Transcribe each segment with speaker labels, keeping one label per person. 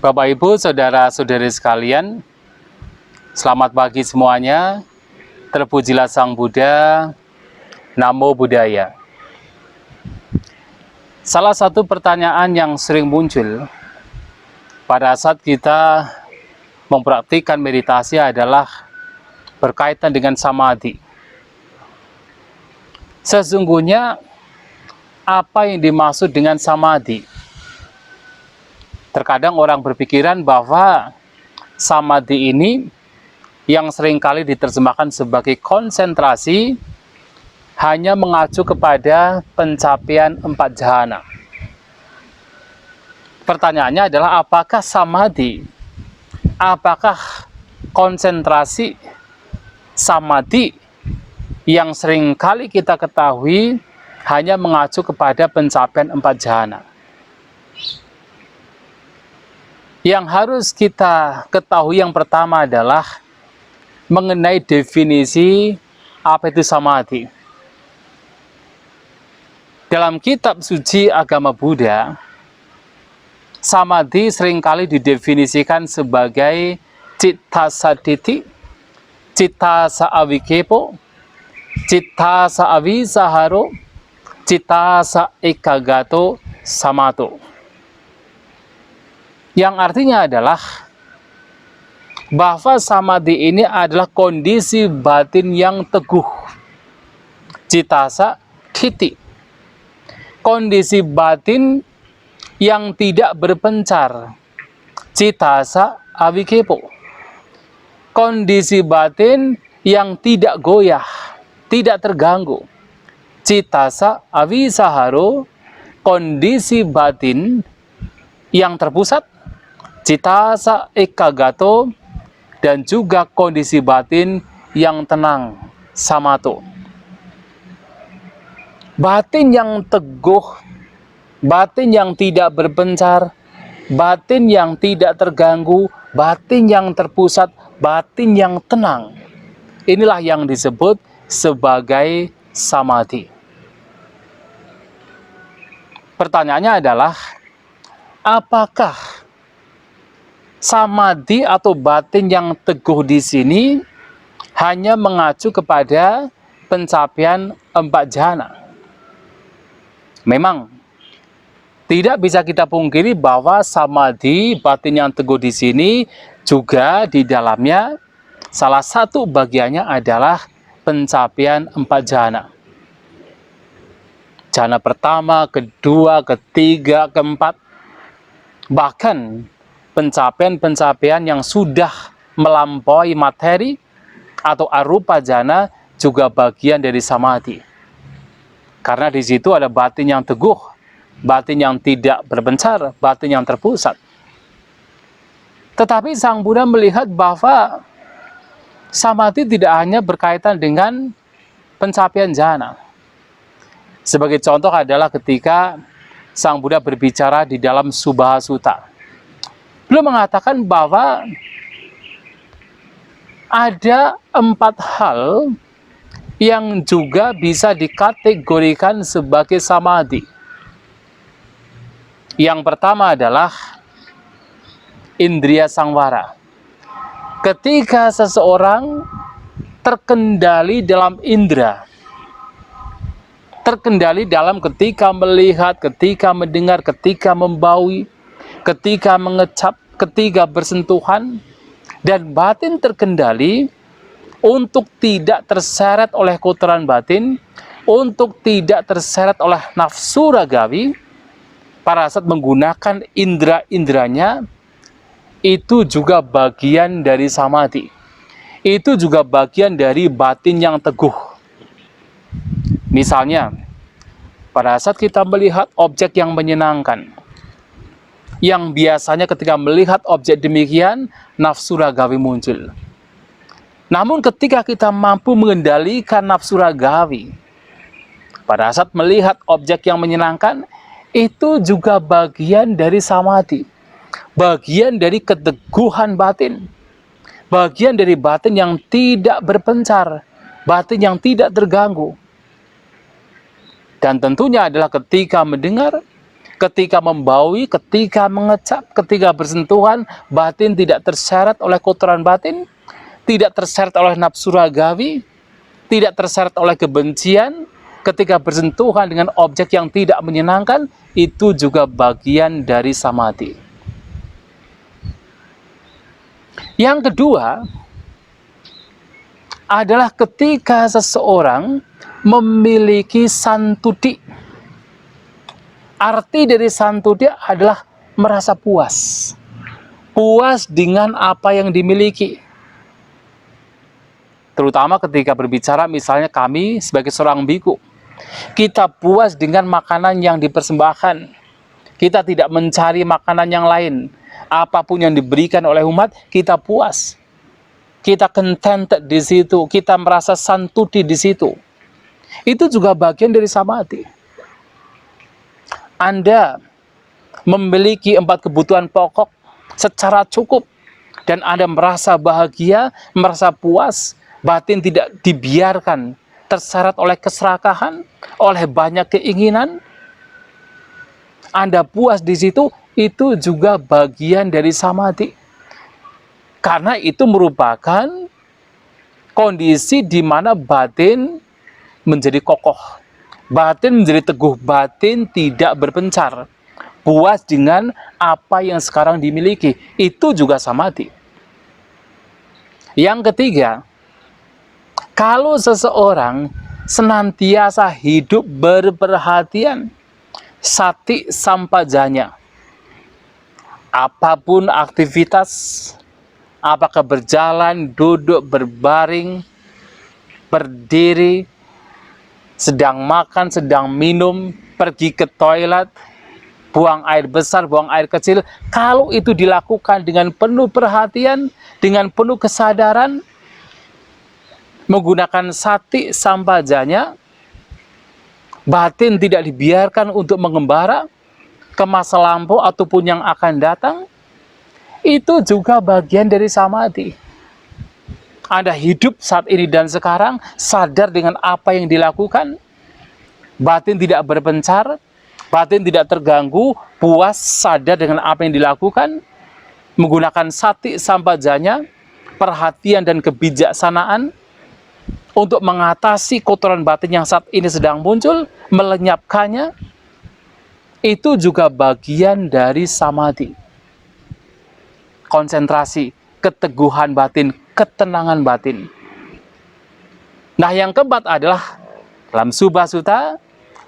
Speaker 1: Bapak, Ibu, Saudara-saudari sekalian, selamat pagi semuanya. Terpujilah Sang Buddha, Namo Buddhaya. Salah satu pertanyaan yang sering muncul pada saat kita mempraktikkan meditasi adalah berkaitan dengan samadhi. Sesungguhnya, apa yang dimaksud dengan samadhi? Terkadang orang berpikiran bahwa samadhi ini yang seringkali diterjemahkan sebagai konsentrasi hanya mengacu kepada pencapaian 4 jhana. Pertanyaannya adalah apakah samadhi, apakah konsentrasi samadhi yang seringkali kita ketahui hanya mengacu kepada pencapaian 4 jhana. Yang harus kita ketahui yang pertama adalah mengenai definisi apa itu samadhi. Dalam kitab suci agama Buddha, samadhi seringkali didefinisikan sebagai citta saditi, citta sa'avikepo, citta sa'avisaharo, citta sa'ekagato samato. Yang artinya adalah bahwa samadhi ini adalah kondisi batin yang teguh. Cittasa dhiti, kondisi batin yang tidak berpencar. Cittasa avikepo, kondisi batin yang tidak goyah, tidak terganggu. Cittasa avisaharo, kondisi batin yang terpusat. Cittasa ekagato, dan juga kondisi batin yang tenang, samato. Batin yang teguh, batin yang tidak berpencar, batin yang tidak terganggu, batin yang terpusat, batin yang tenang. Inilah yang disebut sebagai samadhi. Pertanyaannya adalah, apakah samadhi atau batin yang teguh di sini hanya mengacu kepada pencapaian 4 jhana? Memang tidak bisa kita pungkiri bahwa samadhi batin yang teguh di sini juga di dalamnya salah satu bagiannya adalah pencapaian 4 jhana. Jhana pertama, kedua, ketiga, keempat, bahkan pencapaian-pencapaian yang sudah melampaui materi atau arupa jhana juga bagian dari samadhi. Karena di situ ada batin yang teguh, batin yang tidak berpencar, batin yang terpusat. Tetapi Sang Buddha melihat bahwa samadhi tidak hanya berkaitan dengan pencapaian jhana. Sebagai contoh adalah ketika Sang Buddha berbicara di dalam Subbaha Sutta. Beliau mengatakan bahwa ada 4 hal yang juga bisa dikategorikan sebagai samadhi. Yang pertama adalah indriya samvara. Ketika seseorang terkendali dalam indera, terkendali dalam ketika melihat, ketika mendengar, ketika membaui, ketika mengecap, ketika bersentuhan, dan batin terkendali untuk tidak terseret oleh kotoran batin, untuk tidak terseret oleh nafsu ragawi, pada saat menggunakan indera-inderanya, itu juga bagian dari samadhi. Itu juga bagian dari batin yang teguh. Misalnya, pada saat kita melihat objek yang menyenangkan, yang biasanya ketika melihat objek demikian, nafsu ragawi muncul. Namun ketika kita mampu mengendalikan nafsu ragawi, pada saat melihat objek yang menyenangkan, itu juga bagian dari samadhi. Bagian dari keteguhan batin. Bagian dari batin yang tidak berpencar. Batin yang tidak terganggu. Dan tentunya adalah ketika mendengar, ketika membaui, ketika mengecap, ketika bersentuhan, batin tidak terseret oleh kotoran batin, tidak terseret oleh nafsu ragawi, tidak terseret oleh kebencian, ketika bersentuhan dengan objek yang tidak menyenangkan, itu juga bagian dari samadhi. Yang kedua adalah ketika seseorang memiliki santuti. Arti dari santuti adalah merasa puas. Puas dengan apa yang dimiliki. Terutama ketika berbicara misalnya kami sebagai seorang biku. Kita puas dengan makanan yang dipersembahkan. Kita tidak mencari makanan yang lain. Apapun yang diberikan oleh umat, kita puas. Kita contented di situ. Kita merasa santuti di situ. Itu juga bagian dari samadhi. Anda memiliki 4 kebutuhan pokok secara cukup dan Anda merasa bahagia, merasa puas, batin tidak dibiarkan terseret oleh keserakahan, oleh banyak keinginan. Anda puas di situ, itu juga bagian dari samadhi. Karena itu merupakan kondisi di mana batin menjadi kokoh. Batin menjadi teguh, batin tidak berpencar. Puas dengan apa yang sekarang dimiliki. Itu juga samadhi. Yang ketiga, kalau seseorang senantiasa hidup berperhatian, sati sampajanya, apapun aktivitas, apakah berjalan, duduk, berbaring, berdiri, sedang makan, sedang minum, pergi ke toilet, buang air besar, buang air kecil, kalau itu dilakukan dengan penuh perhatian, dengan penuh kesadaran, menggunakan sati sampajanya, batin tidak dibiarkan untuk mengembara ke masa lampau ataupun yang akan datang, itu juga bagian dari samadhi. Anda hidup saat ini dan sekarang, sadar dengan apa yang dilakukan, batin tidak berpencar, batin tidak terganggu, puas, sadar dengan apa yang dilakukan, menggunakan sati sampajanya, perhatian dan kebijaksanaan, untuk mengatasi kotoran batin yang saat ini sedang muncul, melenyapkannya, itu juga bagian dari samadhi. Konsentrasi, keteguhan batin, ketenangan batin. Nah, yang keempat adalah dalam Subha Sutta,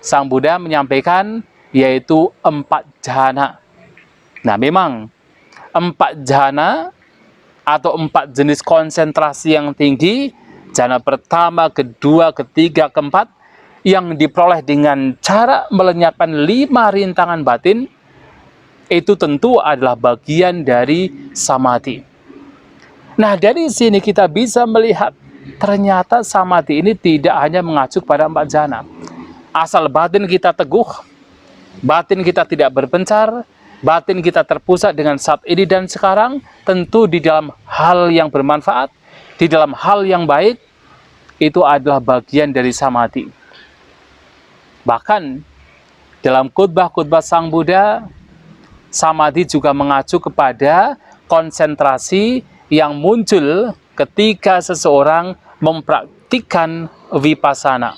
Speaker 1: Sang Buddha menyampaikan yaitu 4 jhana. Nah, memang 4 jhana atau 4 jenis konsentrasi yang tinggi, jhana pertama, kedua, ketiga, keempat, yang diperoleh dengan cara melenyapkan 5 rintangan batin, itu tentu adalah bagian dari samadhi. Nah, dari sini kita bisa melihat ternyata samadhi ini tidak hanya mengacu pada 4 jhana. Asal batin kita teguh, batin kita tidak berpencar, batin kita terpusat dengan saat ini dan sekarang, tentu di dalam hal yang bermanfaat, di dalam hal yang baik, itu adalah bagian dari samadhi. Bahkan dalam khotbah-khotbah Sang Buddha, samadhi juga mengacu kepada konsentrasi yang muncul ketika seseorang mempraktikkan vipassana.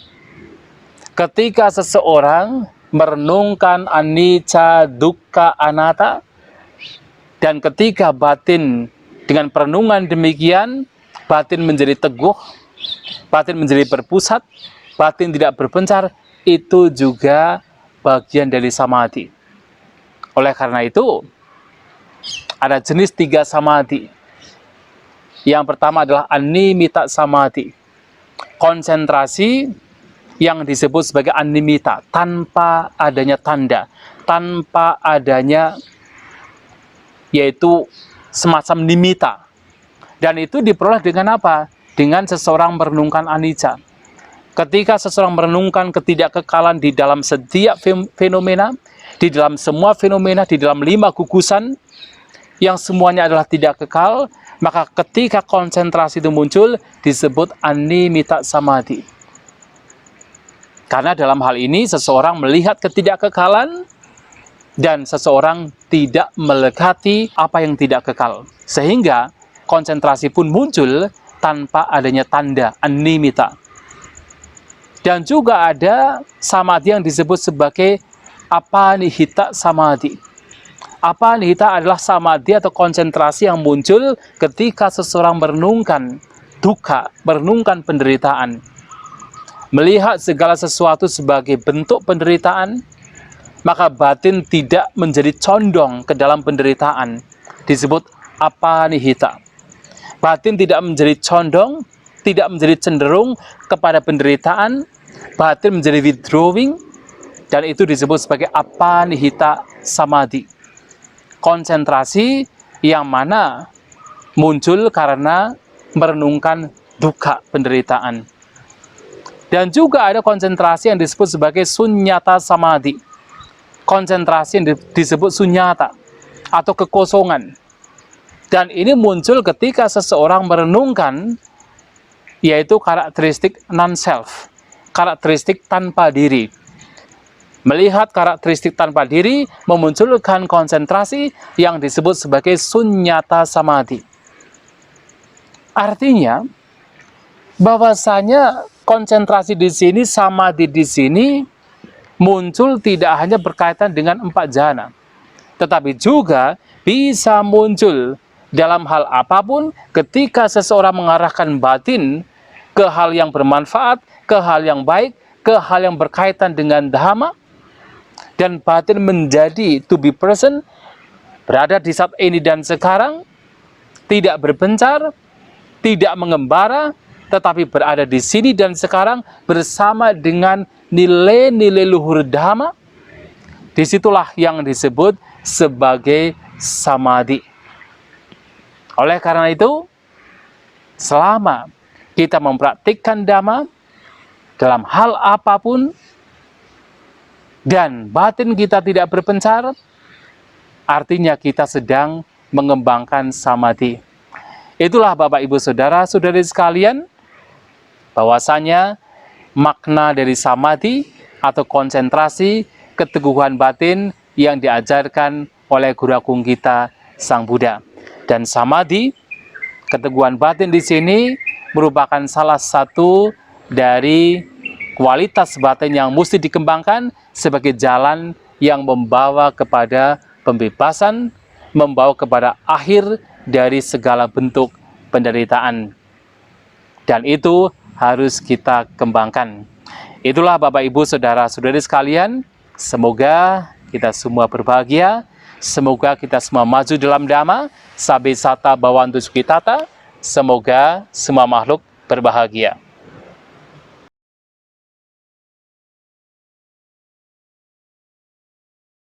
Speaker 1: Ketika seseorang merenungkan anicca, dukkha, anatta, dan ketika batin dengan perenungan demikian, batin menjadi teguh, batin menjadi berpusat, batin tidak berpencar, itu juga bagian dari samadhi. Oleh karena itu, ada jenis 3 samadhi. Yang pertama adalah animita samadhi. Konsentrasi yang disebut sebagai animita, tanpa adanya tanda, tanpa adanya yaitu semacam nimita. Dan itu diperoleh dengan apa? Dengan seseorang merenungkan anicca. Ketika seseorang merenungkan ketidakkekalan di dalam setiap fenomena, di dalam semua fenomena, di dalam 5 gugusan, yang semuanya adalah tidak kekal, maka ketika konsentrasi itu muncul, disebut animita samadhi. Karena dalam hal ini, seseorang melihat ketidakkekalan, dan seseorang tidak melekati apa yang tidak kekal. Sehingga konsentrasi pun muncul tanpa adanya tanda animita. Dan juga ada samadhi yang disebut sebagai apanihita samadhi. Apanihita adalah samadhi atau konsentrasi yang muncul ketika seseorang merenungkan duka, merenungkan penderitaan. Melihat segala sesuatu sebagai bentuk penderitaan, maka batin tidak menjadi condong ke dalam penderitaan. Disebut apanihita. Batin tidak menjadi condong, tidak menjadi cenderung kepada penderitaan. Batin menjadi withdrawing, dan itu disebut sebagai apanihita samadhi. Konsentrasi yang mana muncul karena merenungkan duka penderitaan. Dan juga ada konsentrasi yang disebut sebagai sunyata samadhi. Konsentrasi yang disebut sunyata atau kekosongan. Dan ini muncul ketika seseorang merenungkan, yaitu karakteristik non-self, karakteristik tanpa diri. Melihat karakteristik tanpa diri memunculkan konsentrasi yang disebut sebagai sunyata samadhi. Artinya bahwasanya konsentrasi di sini, samadhi di sini muncul tidak hanya berkaitan dengan 4 jhana, tetapi juga bisa muncul dalam hal apapun ketika seseorang mengarahkan batin ke hal yang bermanfaat, ke hal yang baik, ke hal yang berkaitan dengan dhamma, dan batin menjadi to be present, berada di saat ini dan sekarang, tidak berbencar, tidak mengembara, tetapi berada di sini dan sekarang bersama dengan nilai-nilai luhur dhamma. Disitulah yang disebut sebagai samadhi. Oleh karena itu, selama kita mempraktikkan dhamma dalam hal apapun dan batin kita tidak berpencar, artinya kita sedang mengembangkan samadhi. Itulah Bapak Ibu Saudara-saudari sekalian, bahwasanya makna dari samadhi atau konsentrasi keteguhan batin yang diajarkan oleh Guru Agung kita Sang Buddha. Dan samadhi, keteguhan batin di sini merupakan salah satu dari kualitas batin yang mesti dikembangkan sebagai jalan yang membawa kepada pembebasan, membawa kepada akhir dari segala bentuk penderitaan. Dan itu harus kita kembangkan. Itulah Bapak Ibu Saudara-saudari sekalian, semoga kita semua berbahagia, semoga kita semua maju dalam dhamma, sabe sata bawantu sukitata, semoga semua makhluk berbahagia.